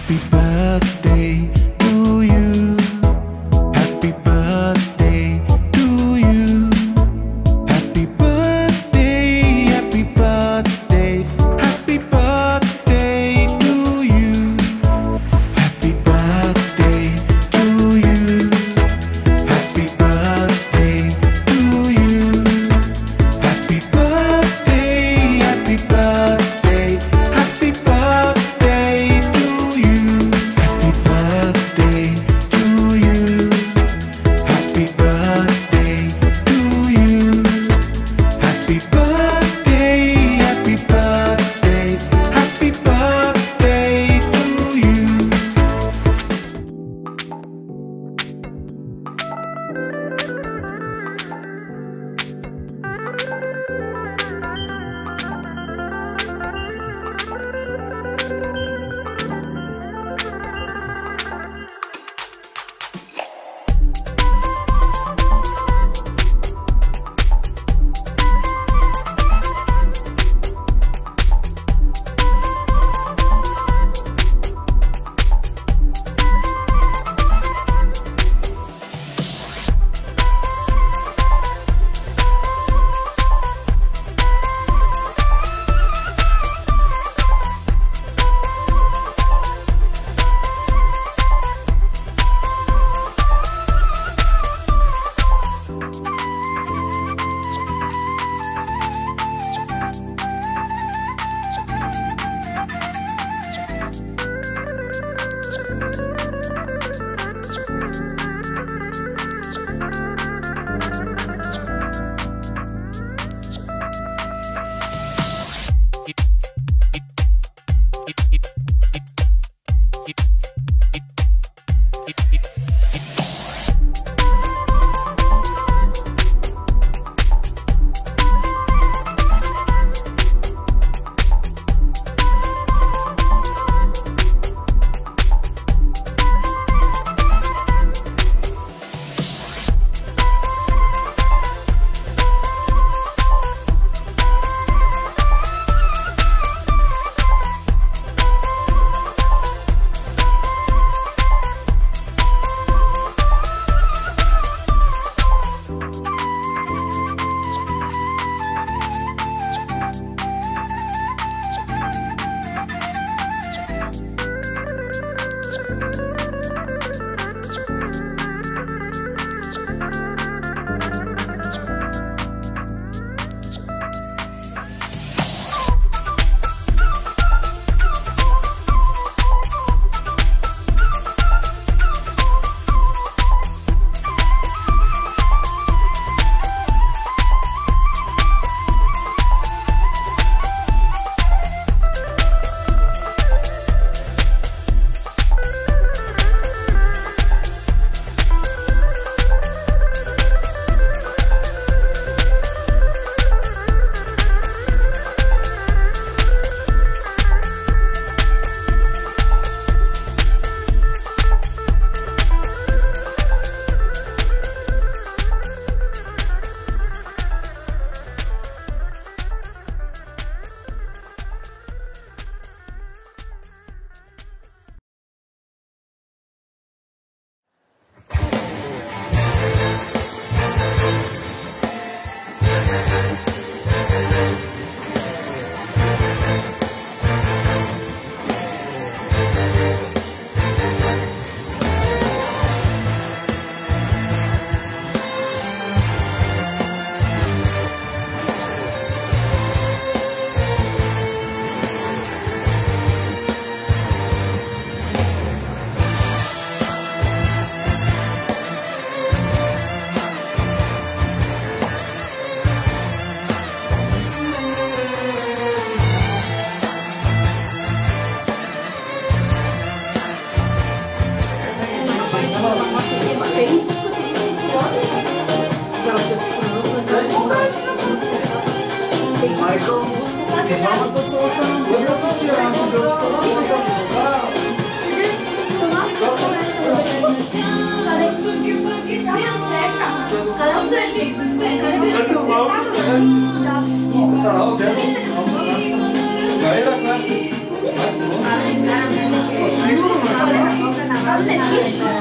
Happy birthday to you. Happy birthday to you. Happy birthday, happy birthday, happy birthday to you. Happy birthday to you. Happy birthday to you. Happy birthday, happy birthday, happy birthday to you. Happy birthday.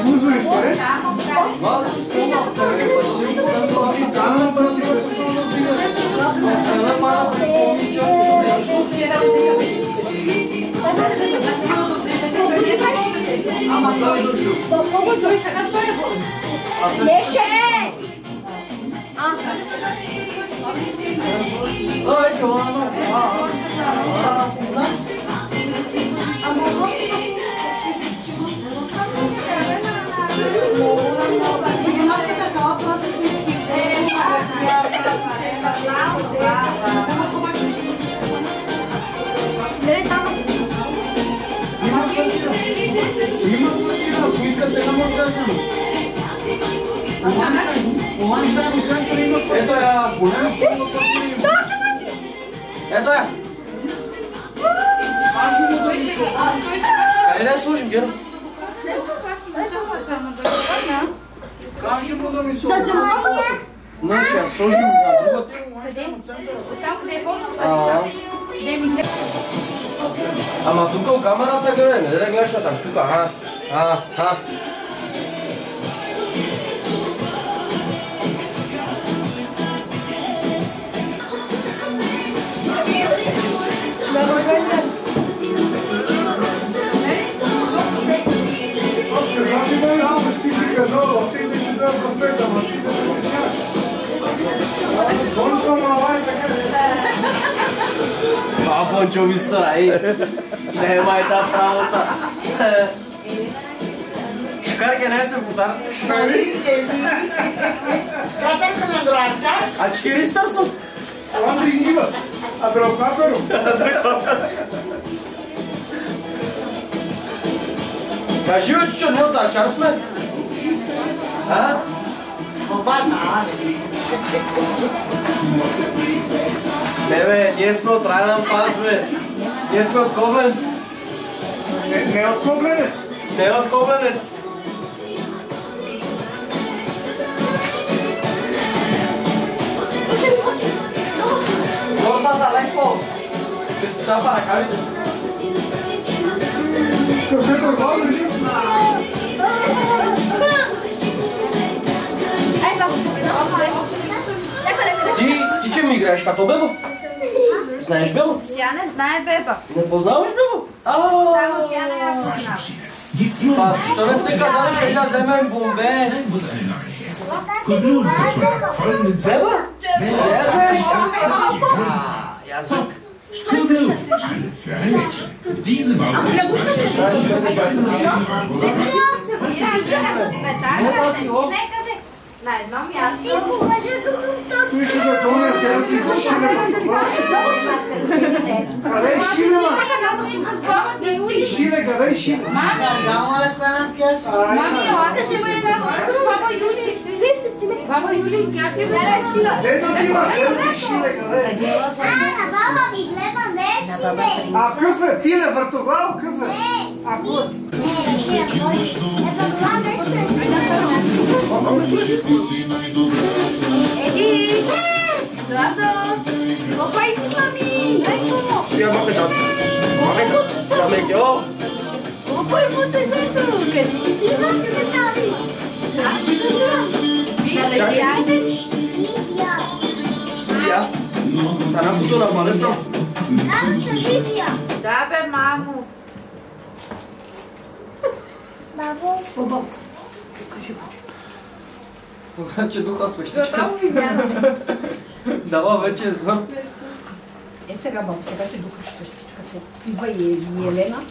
Лузо изпаре? Ето я, ето я. Къде да сложим, Гера? Кажи му да ми Да се махне. Не, че сложим на другата. Там къде е по-добре. Ама тук камерата гледай, не да гледаш там, тук, Казати да я, ти си казала, ти че да конфета, ама ти се притесняваш. Кончно мала и така. Пончо ми стара, немай та правота. Шкарке не се бутар. Катър се на гладча. А 400 са? Андри Нива, адвокатору. Кажи бе, чучо, не от ачар сме? А? Обаса, Не бе, ние сме от Райнан Пас, бе. Ние сме от Кобленц. Не от Кобленец. Не от Кобленец. Нормата, леко. Те си цапа ръкавите. Кафето е вал, ли? Ти че ми играеш като Бебо? Знаеш Бебо? Тя не знае беба. Не познаваш Бебо? Само тя не я познава. Що не сте казали, че да вземем бомбе? Good Lord, folgenden Tag. Беба? Zack, Sturmlu, alles für ein Mädchen. Diese Baumrichtung На едно място. Той ще да тоня, тя ти зашине това. Къде е Шилема? Шиле, къде е Шиле? Няма да стана в кеса. Мами, аз ще има една снимка с баба Юли. Баба Юли, как е беше? Дето ти има, дето ти Шиле, къде е? Баба ми гледа вешиле. А къв е? Пиле, въртоглаво къв е? А кот? Еди! Злато! Копай си, мами! Я махе там. Махе там. Да ме кео. Копай му тезето! Къде си ти мами се тази? Вие Я. Тана фото на пале съм. Да бе, мамо! Бабо. Бабо! Че духа свещичка. Готово ми няма. Дава вече знам. Сега бабка беше духа свещичката. Идва и Елена.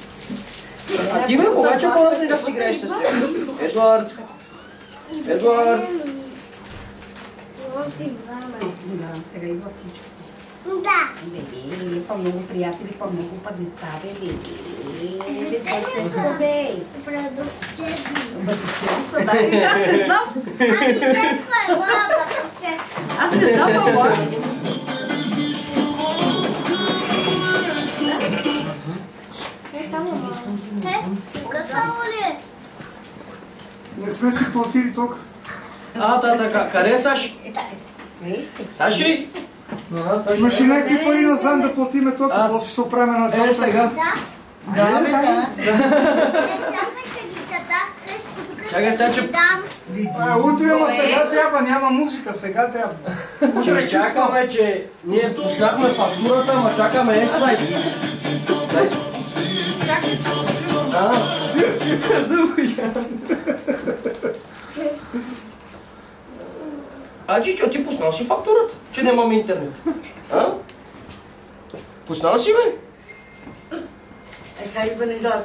А ти бе, кога че по-да да си играеш с теб? Едуард. Едуард. Да, сега идва всичко. Да. Бебе, по-много приятели, по-много падеца, бебе. Деца се скъде. Бъдучени са, да, виж, аз не знам. Ами детство е баба, че. Аз не знам, баба. Късало ли? Не сме си платили ток. Така, къде е Саш? Саши? Имаш и някакви пари назам да платиме ток, после ще се оправим на джобата. Сега. Да. Да, да. Чакай, че ги задах Чакай сега, че... Утре, ама сега трябва, няма музика, сега трябва. Че чакаме, че ние пуснахме фактурата, ама чакаме екстра. Чакай. Чичо, ти пуснал си фактурата, че нямаме интернет. Пуснал си, бе? Хай бъде да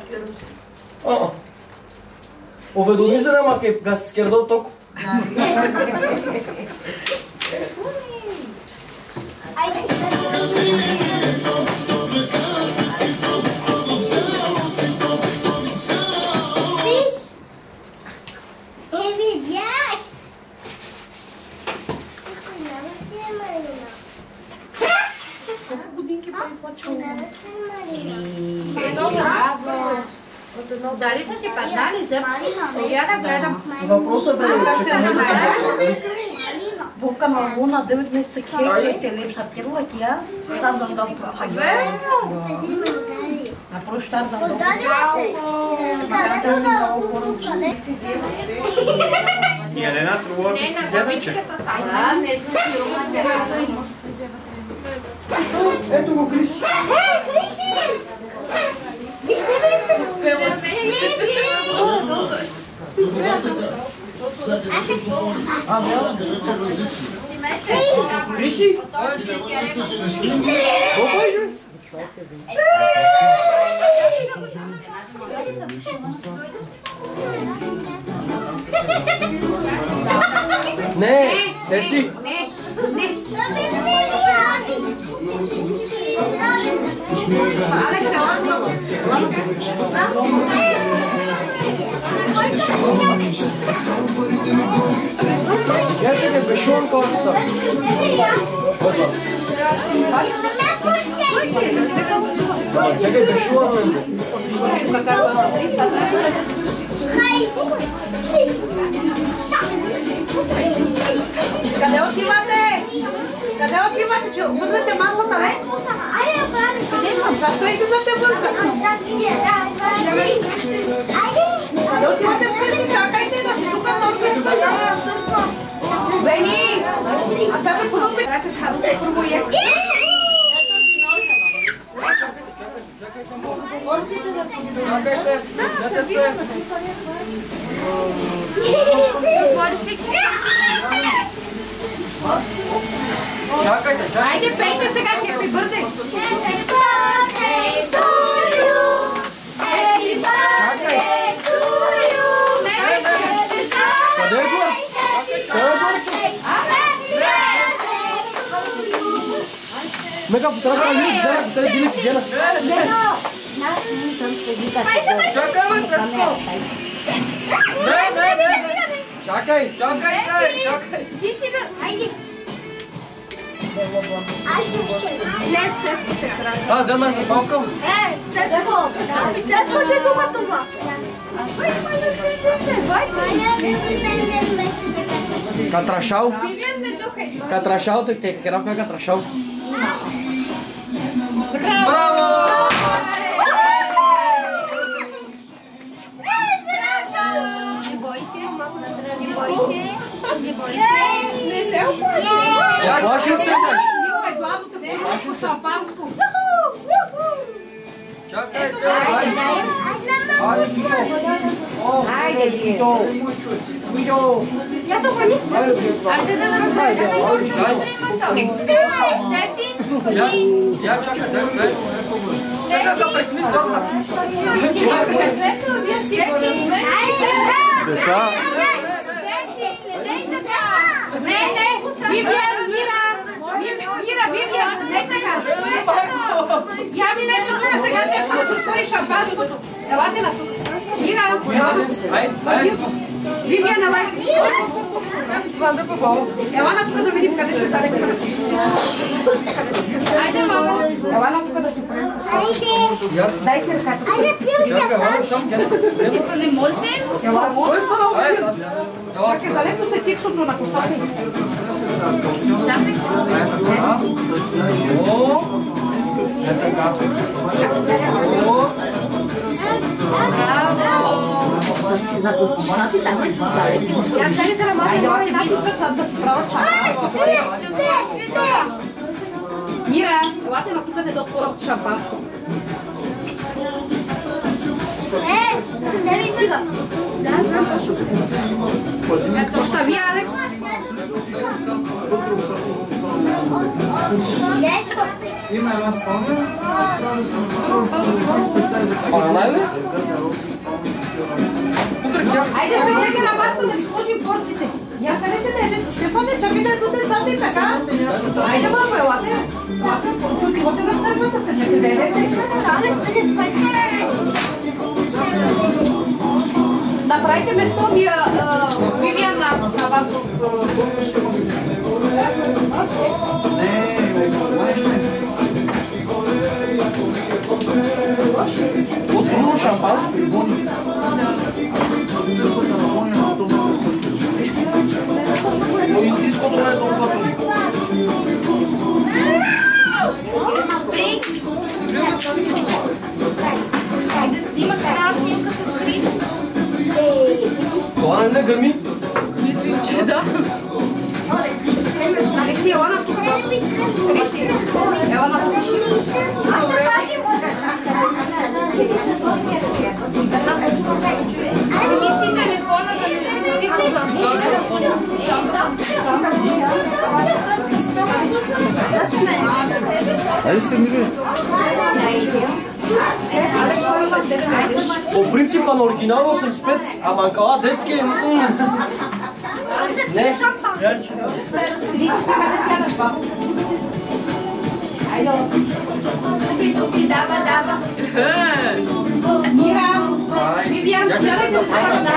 Уведоми за нама, га се скердал толкова. Дали са ти паднали зъб? Я да гледам. Въпросът е, че Вовка на луна 9 месеца хейте теле сапирла кия, там да прохагя. На проштар да И Елена трува ти вземиче. Не звучи. ето го Криси. Успела си. Криси? Какво правиш, бе? Не, Цеци! Я тебе пришел колокса. Я тебе пришел. Къде отивате? Къде отивате? Че върнете масата, не? Защо идвате вънка? Къде отивате вкъщи? Чакайте да се тука топката. Бени! А тази купи? Първо е. Чакайте, чакайте. Айде, пейте сега, Happy Birthday! Къде е Горче? Къде е Горче? Мега потрапа на Лилик, Джана, потрапа Лилик, Джана. Чакай, бе, Цецко! Не! Чакай! Чакай! Чичи, айде! Да ме запалкам. Цецко, че е дума това? Катрашал? Катрашал, те керавка катрашал. Браво! Не бойся. Не се оплаши. Плаши се, бе! Никой главното по шампанско. Чакай, айде! Айде, Фишо! Айде, Фишо! Фишо! Я се обрани. Айде да разгледаме. Цеци, ходи. Я чакай, дай. Чакай, да прекни торта. Деца! Не, Вивиан, Вивиан, не така. Я ми не тук сега, Цецко, да се свори шампанското. Елате на тук. Мира, Айде! Вивиан, елай. Ела на тук да видим къде ще стане. Айде, мамо. Ела на тук да ти правим. Дай си ръката. Тук не можем. Ела, може. Чакай, далеко се чиксото на косата. Чакай. на костюмати, там не са залети. Айде, ти тук да се правят шампанско. Мира, елате на тук да отворят шампанско. Не ми стига. Остави, Алекс. Има една спалня. Спалня ли? Айде, седнете на масата да ви сложим портите. Я седнете да ядете. Стефане, чакайте да децата и така. Айде, мама, елате. Ходите в църквата, седнете да ядете. Направите место Вивиан на вас. Отворено шампанско и бони. Но истинското не е толкова трудно. Айде снимаш една снимка с Крис. Това не гърми? Мислим, че да. Алекси, ела на тук. Криси. Ела на тук. Мисли телефона да не си го Айде се мири. По принципа на оригинално съм спец, а манкала детски е... Не. Седите така да сядаш, бабо. Айде. Дава. Мира, Вивиан, сядайте да сядаш.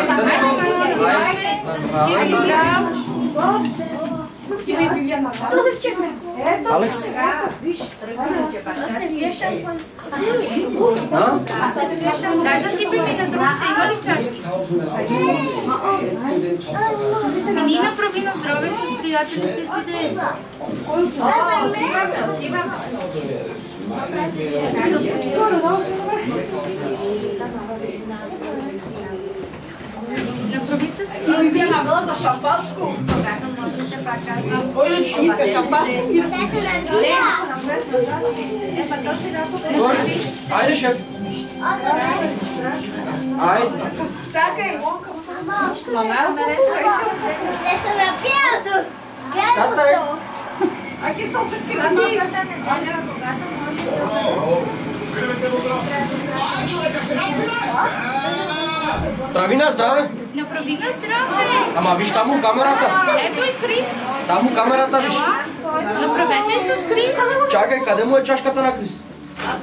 Айде. Алекс? Дай да си пими на другите, има ли чашки? Мини направи на здраве с приятелите ти да е. Направи с Вивиан навела за шампанско. Ой, чука шампанско. Айде, шеф. Айде. Не съм напиято. Грязното. Aqui são pequenininhos. Прави на здраве. Направи на здраве. Ама виж там камерата. Ето и Крис. Там камерата виж. Направете и с Крис. Чакай, къде му е чашката на Крис?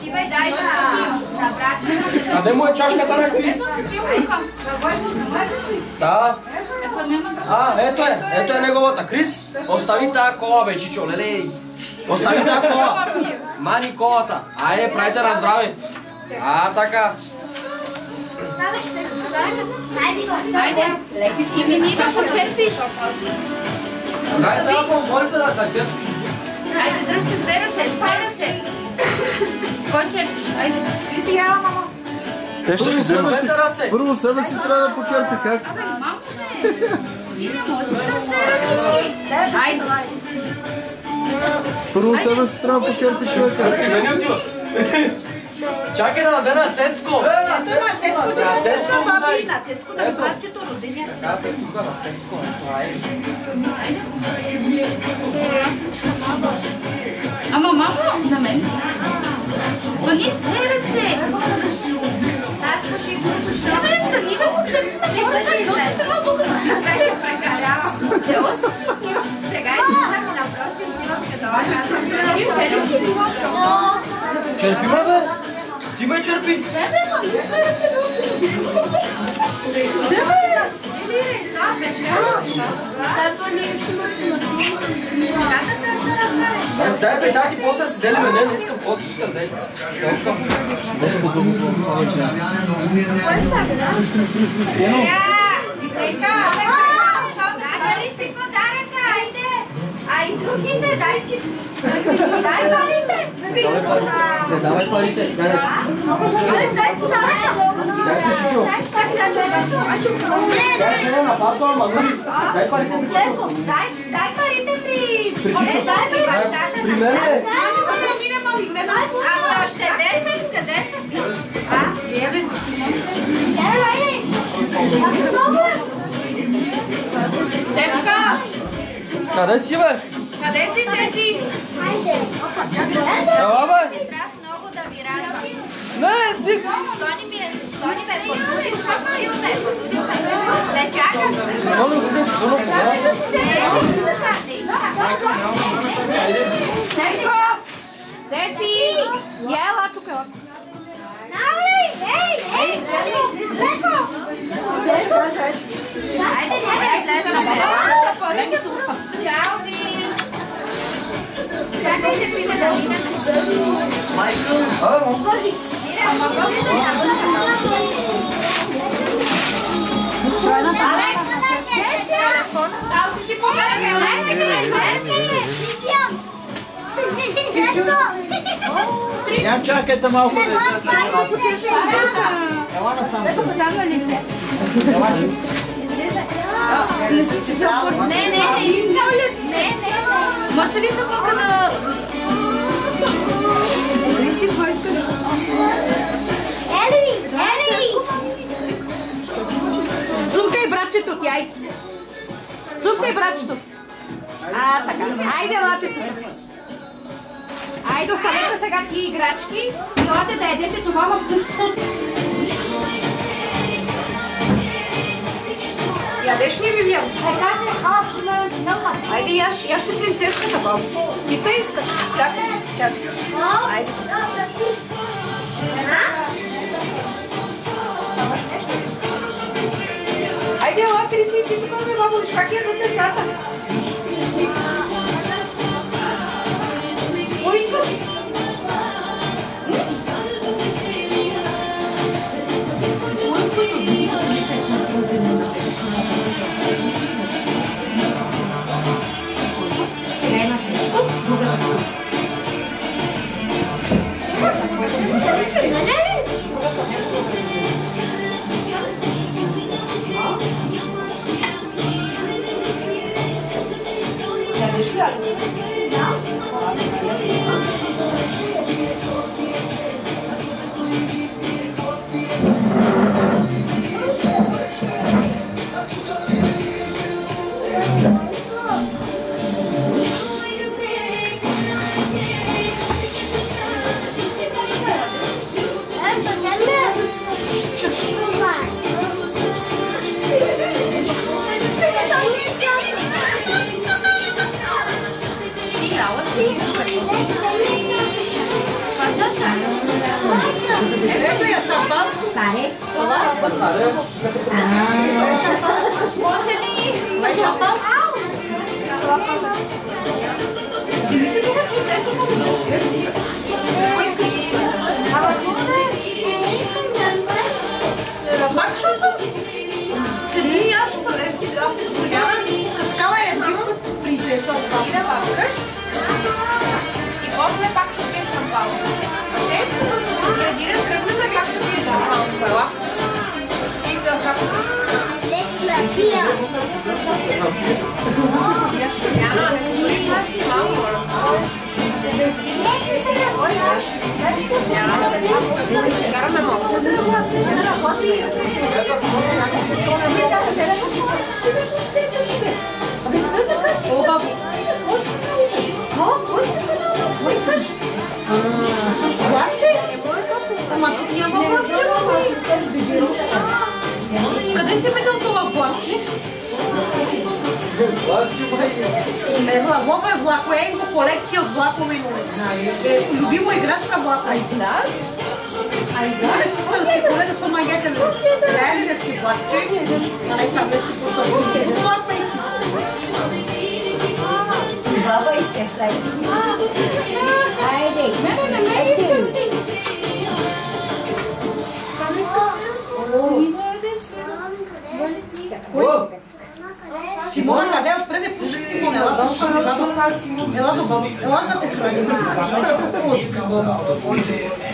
Дай да. Къде му е чашката на Крис? Ето си филмука. Да. Ето няма да... Ето е неговата. Крис, остави тая кола, бе, чичо, лелей. Остави тая кола. Мани колата. Айде, правите на здраве. Така. Айде. И мини да почерпиш. Дай сега помолите да качат. Айде, дръж се две ръце. Кой черпиш? Айде. Криси, я, мама. Те ще си взема си. Първо себе си трябва да почерпи как. Абе, мамо не. Не може да две ръчички. Айде. Първо себе си трябва да почерпи човека. Чакай да даде на Цецко. Ето на Цецко, на Цецко, баби, на Цецко, на бабчето, родения. Ето тук на Цецко. Ама мамо, на мен. Пани две ръце. Абе, стани да почерпим. Носи се много да се прекалява. Цяло си си. Сега излизаме на просим, че това казвам. Ти цели си било. Черпи ме, бе. Ти ме черпи. Не, ма, ние сме ръце да си. Да, бе. Дай бе, дай ти после да си дели мене, не искам повече ще дай. Дали си подаръка, айде! Ай, другите, дай си! Дай парите! Не давай парите. Дай си подаръка! Чичо. Тя ще не напасва, ама нали? Дай парите при Чичо. Дай парите при Чичо. дай при бащата. При мен е. Ами още 10, къде са? Детка! Къде си, бе? Къде си, дети? Ела, бе? Трябва много да ви радвам. Не, ти... Тони ме подудил, подудил ме. Не чакам. Много добре, много добре. Детко! Дети! Я ела тук, ела. Айде, чао ви! Чакайте, писа да минем. Абе, мам. Аз си помагам, Я чакайте малко да ела насам. Не, искам ли? Не. Може ли тук да... Ели! Цункай братчето ти, айде. Цункай братчето. Така. Айде, лате се. Айде, оставете сега ти играчки и лате да едете това в къщата. Ядеш ли, Вивиан? Айде, яш ще принцеската, бабу. Ти се искаш. Чакай. Айде. Айде, ела, Криси, ти си каме, бабу, виж как ядат децата. Кой искаш? Може ли? На шапа? Пак шапа? Седи, аз се споделям. Като скала е един път принцеса от това. Ида въвкъж. И после пак ще пиеш шампал. Окей? Преди да тръгнем, пак ще пиеш шампал. Пела. И да шапа. Къде си видел това влакче? Лова е влако, е има колекция от влакове, но не знае. Любима играчка влако. Айдаш? Айдаш? Колега са магиятели. Реалистски влакче. А не там нещо по-добре. Влако е. Баба иска, айде. Не искаш ти. Симон, къде отпреде пуши Симон? Ела до баба. Ела до баба. Ела да те храни.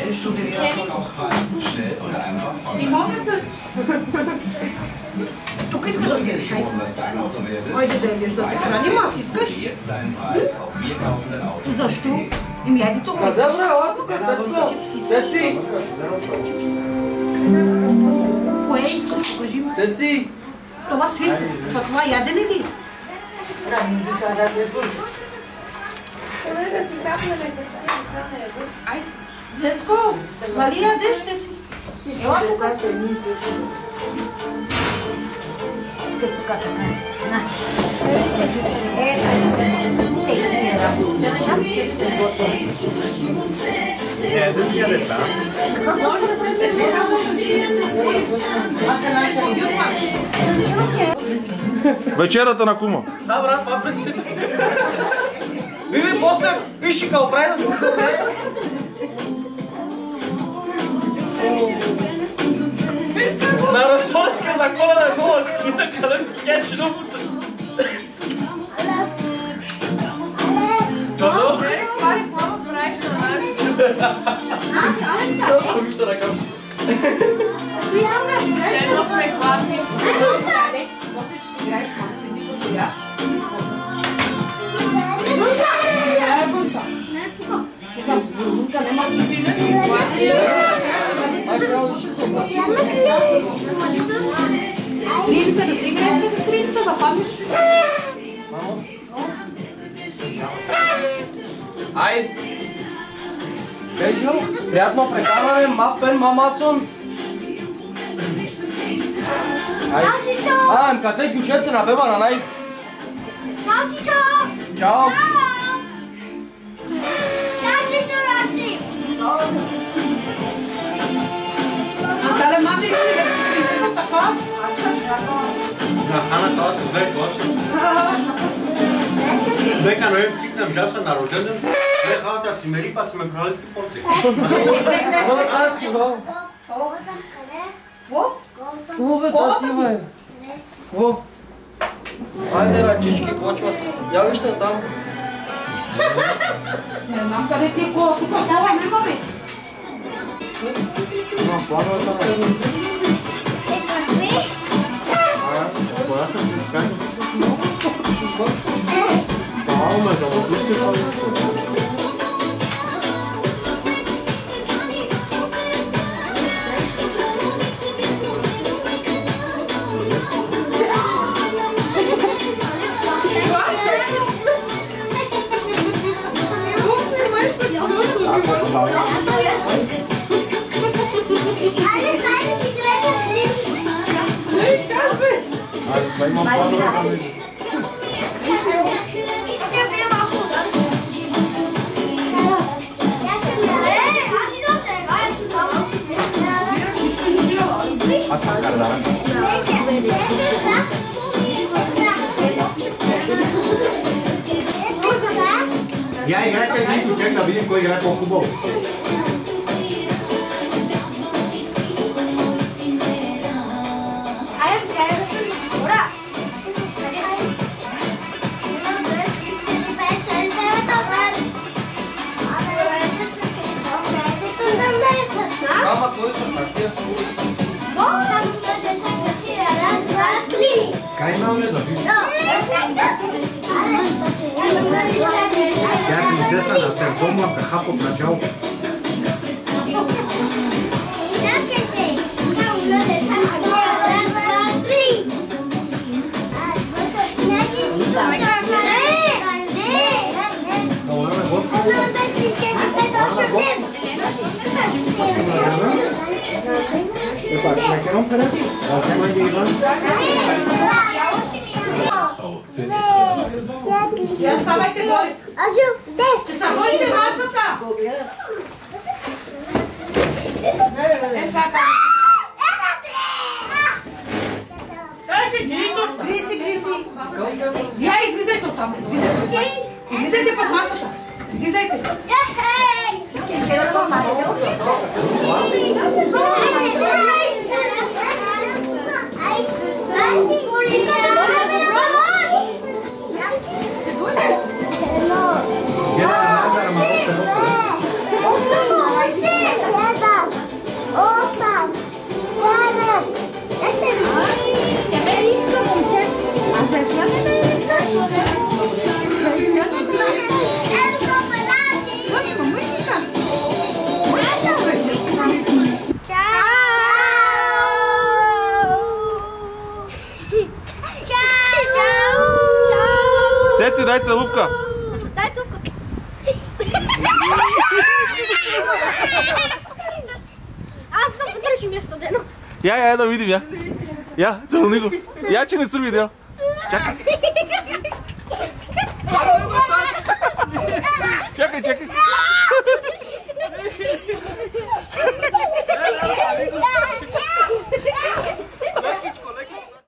Studierst du noch Schnell oder einfach Симон, Айде да ядеш да те храним, аз искаш. Защо? Еми, айде тук. Къде бре, ела тук, Цецко? Цеци! Кое искаш? Покажи ме. Цеци! Това свирка. Това ядене ли? Да си хапнем деца на ягод. Айде. Цецко, нали ядеш, Цеци? Ела тук. Другия деца. Вечерата на кума. Да, брат, това предстои. Биби, после пиши кълбрай да се добре. На Ростовска за Коледа гола, къде си кечи на буца. Какво? Пари, плава, правиш на нас. Само вижте ръка. Едно сме хладни. Айде, после че си играеш, малко седиш да бояш. Кринца, да си играеш с кринца, да паднеш. Айде! Бейджо, приятно прекарване, мапен, мамацон! Айде! Къде гючет се набева на най... Чао! Антале, мати, да си кринца така? На Хана каза, взе класа. Дека не цикнам жаса на рожден. Не каза, че ме рипат, сме кралски порци. Добре, тати, го! Какво? Какво бе, тати, бе? Какво? Айде, рачички, почва се. Я вижте там. Не знам къде ти е кола, тук кола нема, бе. Я играйте един ключек да видим кой играе по-хубаво. Мама, кой са партия? Кай имаме да видим? Тя е принцеса на Серзомлата, хап от началото. Я ставайте горе. Ще са горите масата. Гриси. Я излизайте оттам. Излизайте под масата. Излизайте. Аз дай целувка. Дай цупка. Аз съм подрежи ми студено. Я да видим, я. Я, целуни го. Я, че не съм видял. Чакай. Чакай.